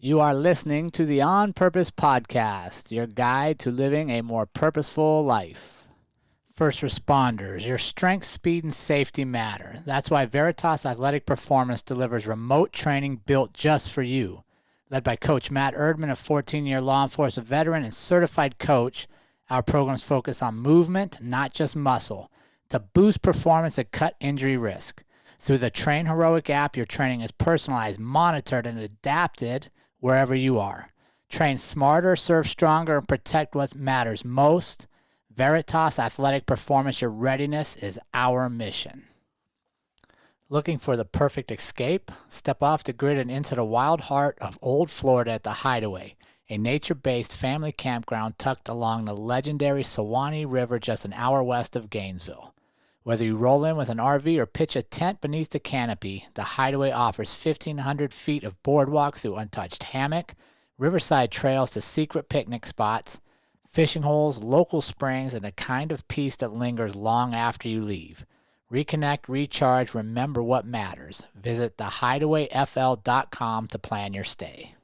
You are listening to the On Purpose Podcast, your guide to living a more purposeful life. First responders, your strength, speed, and safety matter. That's why Veritas Athletic Performance delivers remote training built just for you. Led by Coach Matt Erdman, a 14-year law enforcement veteran and certified coach, our programs focus on movement, not just muscle, to boost performance and cut injury risk. Through the Train Heroic app, your training is personalized, monitored, and adapted wherever you are. Train smarter, serve stronger, and protect what matters most. Veritas Athletic Performance, your readiness is our mission. Looking for the perfect escape? Step off the grid and into the wild heart of Old Florida at the Hideaway, a nature-based family campground tucked along the legendary Suwannee River just an hour west of Gainesville. Whether you roll in with an RV or pitch a tent beneath the canopy, the Hideaway offers 1,500 feet of boardwalk through untouched hammock, riverside trails to secret picnic spots, fishing holes, local springs, and a kind of peace that lingers long after you leave. Reconnect, recharge, remember what matters. Visit thehideawayfl.com to plan your stay.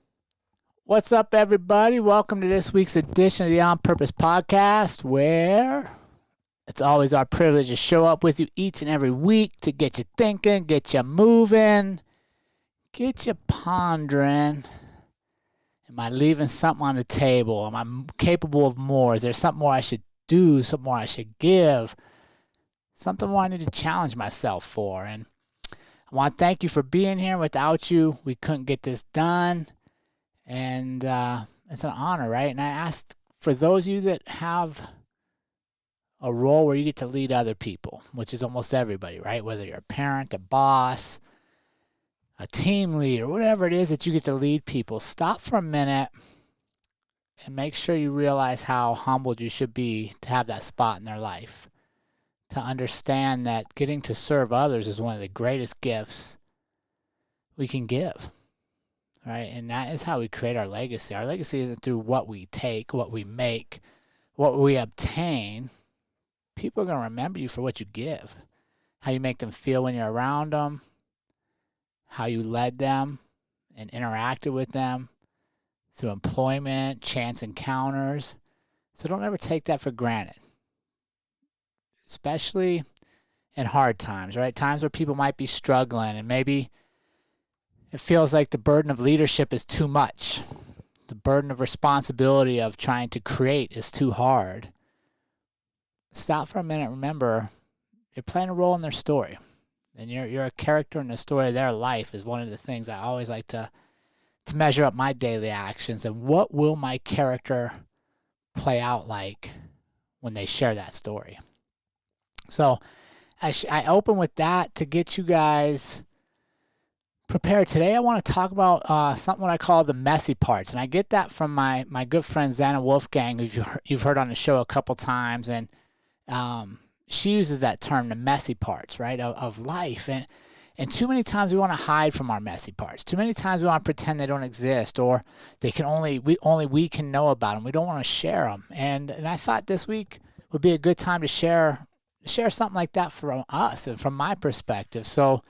What's up, everybody? Welcome to this week's edition of the On Purpose Podcast, where it's always our privilege to show up with you each and every week to get you thinking, get you moving, get you pondering. Am I leaving something on the table? Am I capable of more? Is there something more I should do, something more I should give, something more I need to challenge myself for? And I want to thank you for being here. Without you, we couldn't get this done. And it's an honor, right? And I asked for those of you that have a role where you get to lead other people, which is almost everybody, right? Whether you're a parent, a boss, a team leader, whatever it is that you get to lead people, stop for a minute and make sure you realize how humbled you should be to have that spot in their life. To understand that getting to serve others is one of the greatest gifts we can give, right? And that is how we create our legacy. Our legacy isn't through what we take, what we make, what we obtain. People are going to remember you for what you give, how you make them feel when you're around them, how you led them and interacted with them through employment, chance encounters. So don't ever take that for granted, especially in hard times, right? Times where people might be struggling and maybe it feels like the burden of leadership is too much. The burden of responsibility of trying to create is too hard. Stop for a minute. Remember, you're playing a role in their story. And you're a character in the story of their life is one of the things I always like to measure up my daily actions. And what will my character play out like when they share that story? So I open with that to get you guys prepared. Today I want to talk about something what I call the messy parts. And I get that from my good friend Xana Wolfgang, who you've heard on the show a couple times. And she uses that term, the messy parts, right, of life. And too many times we want to hide from our messy parts. Too many times we want to pretend they don't exist, or they can only we can know about them. We don't want to share them. And I thought this week would be a good time to share something like that from us and from my perspective. So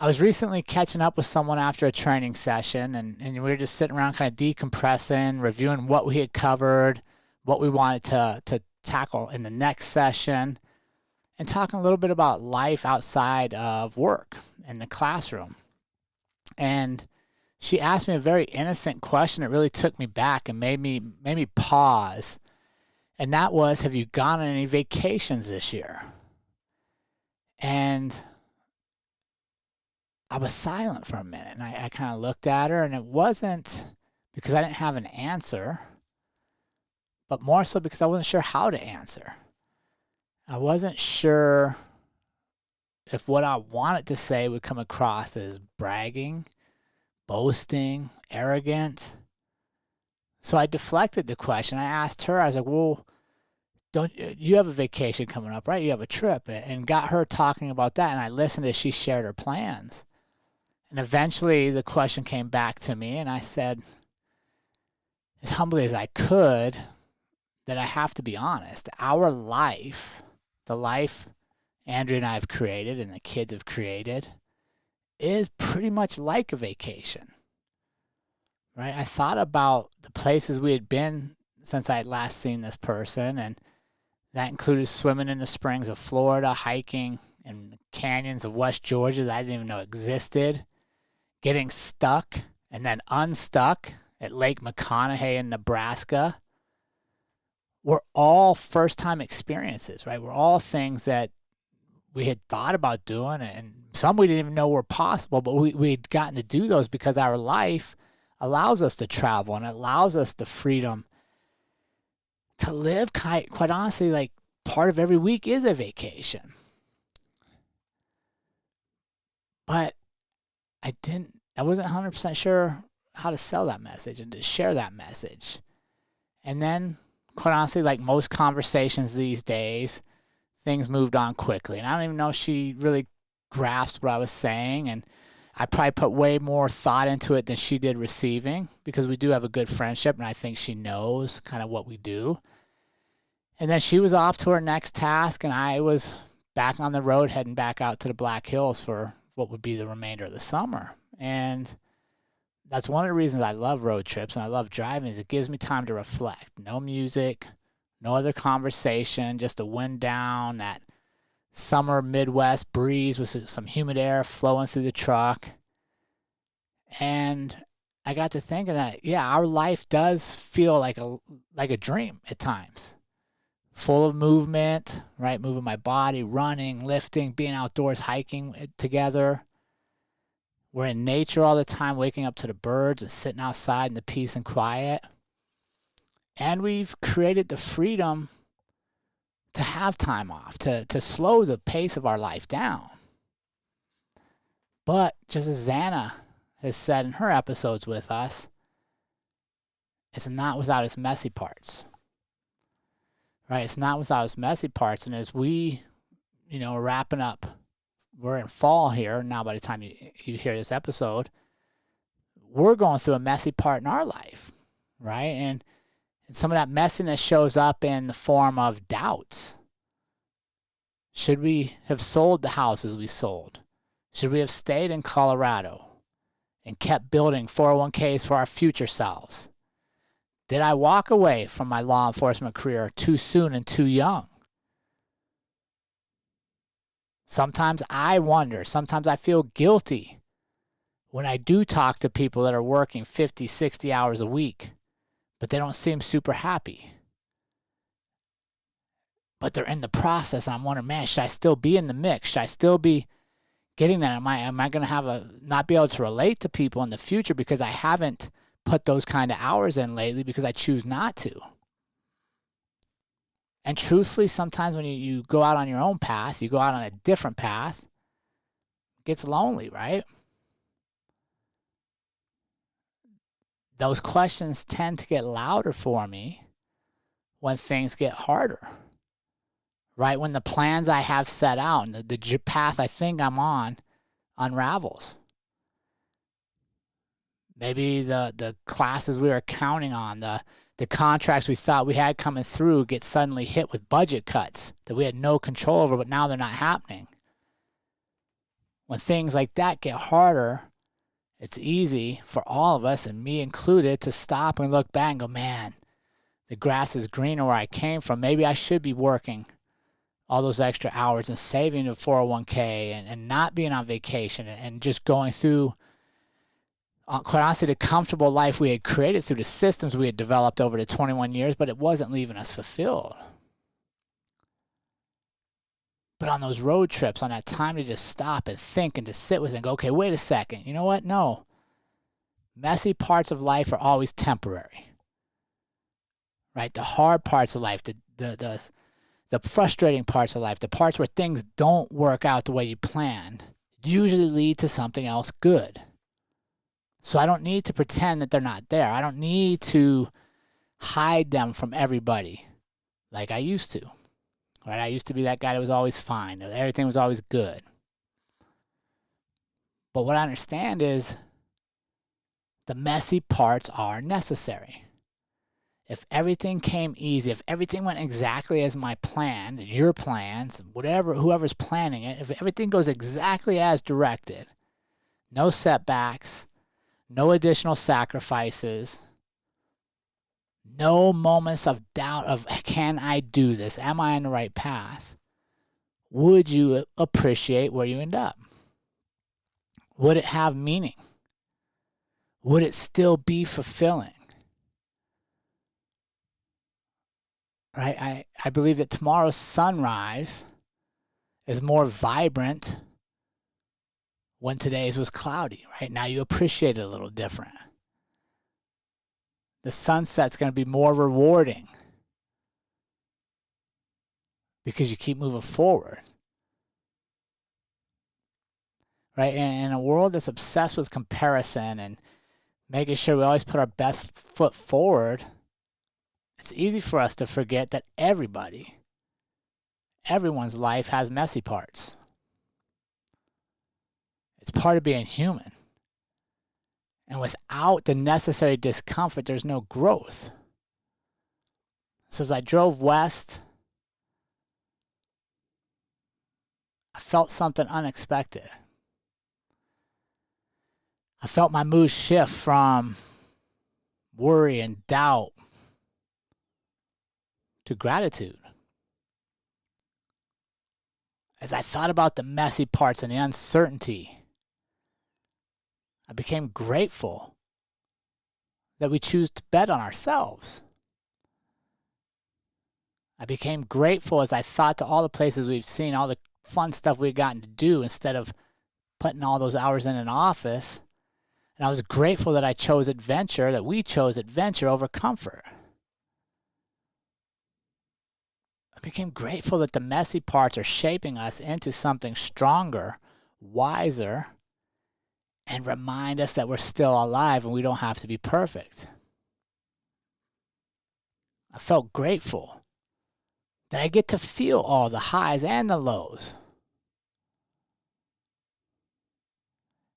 I was recently catching up with someone after a training session, and we were just sitting around kind of decompressing, reviewing what we had covered, what we wanted to tackle in the next session, and talking a little bit about life outside of work in the classroom. And she asked me a very innocent question that really took me back and made me pause. And that was, have you gone on any vacations this year? And I was silent for a minute, and I kind of looked at her, and it wasn't because I didn't have an answer, but more so because I wasn't sure how to answer. I wasn't sure if what I wanted to say would come across as bragging, boasting, arrogant. So I deflected the question. I asked her, I was like, well, don't you have a vacation coming up, right? You have a trip, and got her talking about that, and I listened as she shared her plans. And eventually the question came back to me, and I said, as humbly as I could, that I have to be honest. Our life, the life Andrea and I have created and the kids have created, is pretty much like a vacation. right? I thought about the places we had been since I had last seen this person, and that included swimming in the springs of Florida, hiking in the canyons of West Georgia that I didn't even know existed, getting stuck and then unstuck at Lake McConaughey in Nebraska. Were all first-time experiences, right? We're all things that we had thought about doing, and some we didn't even know were possible, but we'd gotten to do those because our life allows us to travel and it allows us the freedom to live. Quite honestly, like, part of every week is a vacation. But I wasn't 100% sure how to sell that message and to share that message. And then, quite honestly, like most conversations these days, things moved on quickly. And I don't even know if she really grasped what I was saying. And I probably put way more thought into it than she did receiving, because we do have a good friendship and I think she knows kind of what we do. And then she was off to her next task and I was back on the road heading back out to the Black Hills for what would be the remainder of the summer. And that's one of the reasons I love road trips and I love driving, is it gives me time to reflect. No music, no other conversation, just the wind down, that summer Midwest breeze with some humid air flowing through the truck. And I got to thinking that, yeah, our life does feel like a dream at times. Full of movement, right? Moving my body, running, lifting, being outdoors, hiking together. We're in nature all the time, waking up to the birds and sitting outside in the peace and quiet. And we've created the freedom to have time off, to slow the pace of our life down. But just as Xana has said in her episodes with us, it's not without its messy parts. Right? It's not without its messy parts. And as we, are wrapping up, we're in fall here now by the time you hear this episode, we're going through a messy part in our life, right? And some of that messiness shows up in the form of doubts. Should we have sold the houses we sold? Should we have stayed in Colorado and kept building 401ks for our future selves? Did I walk away from my law enforcement career too soon and too young? Sometimes I wonder, sometimes I feel guilty when I do talk to people that are working 50, 60 hours a week, but they don't seem super happy. But they're in the process, and I'm wondering, man, should I still be in the mix? Should I still be getting that? Am I going to not be able to relate to people in the future because I haven't put those kind of hours in lately because I choose not to? And truthfully, sometimes when you go out on your own path, you go out on a different path, it gets lonely, right? Those questions tend to get louder for me when things get harder, right? When the plans I have set out and the path I think I'm on unravels. Maybe the classes we were counting on, the contracts we thought we had coming through get suddenly hit with budget cuts that we had no control over, but now they're not happening. When things like that get harder, it's easy for all of us, and me included, to stop and look back and go, man, the grass is greener where I came from. Maybe I should be working all those extra hours and saving a 401k and not being on vacation and just going through, quite honestly, the comfortable life we had created through the systems we had developed over the 21 years, but it wasn't leaving us fulfilled. But on those road trips, on that time to just stop and think and to sit with it and go, okay, wait a second. You know what? No. Messy parts of life are always temporary. Right? The hard parts of life, the frustrating parts of life, the parts where things don't work out the way you planned, usually lead to something else good. So I don't need to pretend that they're not there. I don't need to hide them from everybody like I used to. Right? I used to be that guy that was always fine. Everything was always good. But what I understand is the messy parts are necessary. If everything came easy, if everything went exactly as my plan, your plans, whoever's planning it, if everything goes exactly as directed, no setbacks, no additional sacrifices, no moments of doubt of, can I do this? Am I on the right path? Would you appreciate where you end up? Would it have meaning? Would it still be fulfilling? Right? I believe that tomorrow's sunrise is more vibrant when today's was cloudy. Right now you appreciate it a little different. The sunset's going to be more rewarding because you keep moving forward. Right? And in a world that's obsessed with comparison and making sure we always put our best foot forward, it's easy for us to forget that everyone's life has messy parts. It's part of being human. And without the necessary discomfort, there's no growth. So as I drove west, I felt something unexpected. I felt my mood shift from worry and doubt to gratitude. As I thought about the messy parts and the uncertainty, I became grateful that we choose to bet on ourselves. I became grateful as I thought to all the places we've seen, all the fun stuff we've gotten to do instead of putting all those hours in an office. And I was grateful that we chose adventure over comfort. I became grateful that the messy parts are shaping us into something stronger, wiser, and remind us that we're still alive and we don't have to be perfect. I felt grateful that I get to feel all the highs and the lows.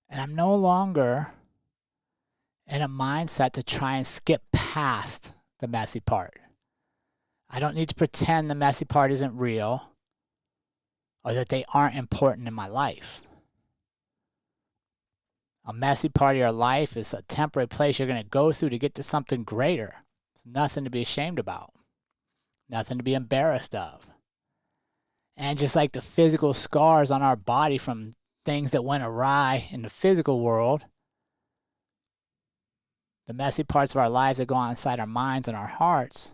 And I'm no longer in a mindset to try and skip past the messy part. I don't need to pretend the messy part isn't real or that they aren't important in my life. A messy part of your life is a temporary place you're going to go through to get to something greater. It's nothing to be ashamed about. Nothing to be embarrassed of. And just like the physical scars on our body from things that went awry in the physical world, the messy parts of our lives that go on inside our minds and our hearts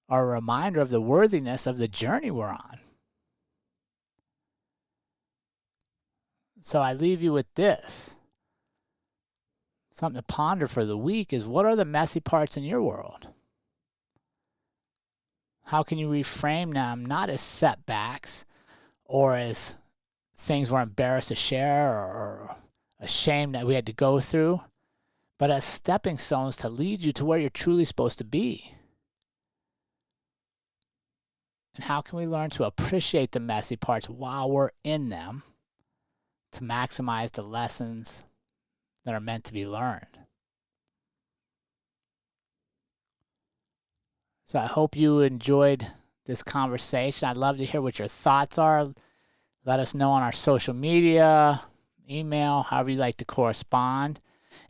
are a reminder of the worthiness of the journey we're on. So I leave you with this. Something to ponder for the week is, what are the messy parts in your world? How can you reframe them not as setbacks or as things we're embarrassed to share or ashamed that we had to go through, but as stepping stones to lead you to where you're truly supposed to be? And how can we learn to appreciate the messy parts while we're in them to maximize the lessons that are meant to be learned? So I hope you enjoyed this conversation. I'd love to hear what your thoughts are. Let us know on our social media, email, however you like to correspond.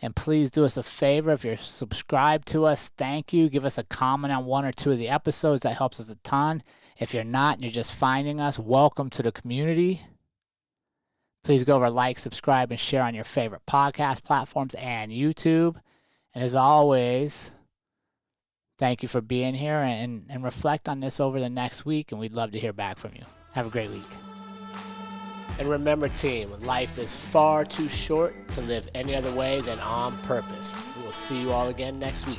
And please do us a favor. If you're subscribed to us, thank you. Give us a comment on one or two of the episodes. That helps us a ton. If you're not and you're just finding us, welcome to the community. Please go over, like, subscribe, and share on your favorite podcast platforms and YouTube. And as always, thank you for being here, and reflect on this over the next week, and we'd love to hear back from you. Have a great week. And remember, team, life is far too short to live any other way than on purpose. We will see you all again next week.